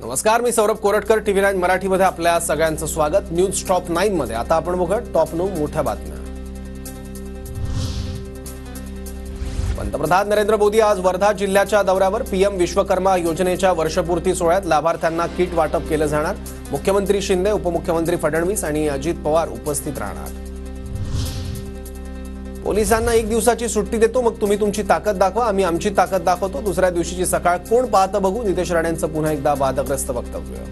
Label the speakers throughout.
Speaker 1: नमस्कार, मी सौरभ कोरटकर. TV9 मराठीमध्ये आपल्या सगळ्यांचं स्वागत. न्यूज टॉप 9 मध्ये आता आपण बघूया टॉप 9 मोठ्या बातम्या. पंतप्रधान नरेंद्र मोदी आज वर्धा जिल्ह्याच्या दौऱ्यावर. पीएम विश्वकर्मा योजनेच्या वर्षपूर्ती सोहळ्यात लाभार्थ्यांना किट वाटप केलं जाणार. मुख्यमंत्री शिंदे, उपमुख्यमंत्री फडणवीस आणि अजित पवार उपस्थित राहणार. पोलिसांना एक दिवसाची सुट्टी देतो, मग तुम्ही तुमची ताकद दाखवा, आम्ही आमची ताकद दाखवतो. दुसऱ्या दिवशीची सकाळ कोण पाहतं बघू. नितेश राणेंचं पुन्हा एकदा वादग्रस्त वक्तव्य.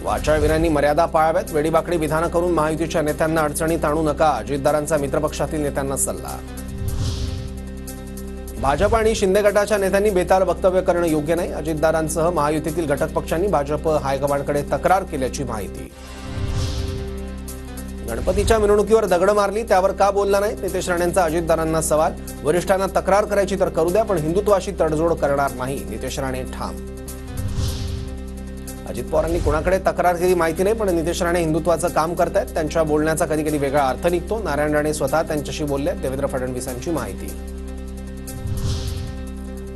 Speaker 1: वाचाळवीरांनी मर्यादा पाळाव्यात. वेडीबाकडी विधानं करून महायुतीच्या नेत्यांना अडचणीत आणू नका. अजितदारांचा मित्रपक्षातील नेत्यांना सल्ला. भाजप आणि शिंदे गटाच्या नेत्यांनी बेताल वक्तव्य करणं योग्य नाही. अजितदारांसह महायुतीतील घटक पक्षांनी भाजप हायकमांडकडे तक्रार केल्याची माहिती. गणपतीच्या मिरवणुकीवर दगड मारली, त्यावर का बोलला नाही. नितेश राणेंचा अजितदारांना सवाल. वरिष्ठांना तक्रार करायची तर करू द्या, पण हिंदुत्वाशी तडजोड करणार नाही. नितेश राणे ठाम. अजित पवारांनी कोणाकडे तक्रार केली माहिती नाही, पण नितेश राणे हिंदुत्वाचं काम करतायत. त्यांच्या बोलण्याचा कधी कधी वेगळा अर्थ निघतो. नारायण राणे स्वतः त्यांच्याशी बोलले. देवेंद्र फडणवीसांची माहिती.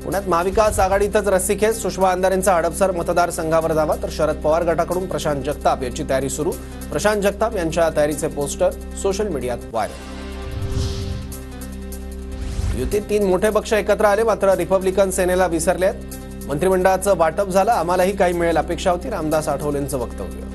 Speaker 1: पुण्यात महाविकास आघाडीतच रस्सीखेच. सुषमा अंधारेंचा हडपसर मतदारसंघावर दावा, तर शरद पवार गटाकडून प्रशांत जगताप यांची तयारी सुरू. प्रशांत जगताप यांच्या तयारीचे पोस्टर सोशल मीडियात व्हायरल. युतीत 3 मोठे पक्ष एकत्र आले, मात्र रिपब्लिकन सेनेला विसरले आहेत. मंत्रिमंडळाचं वाटप झालं, आम्हालाही काही मिळेल अपेक्षा होती. रामदास आठवलेंचं वक्तव्य.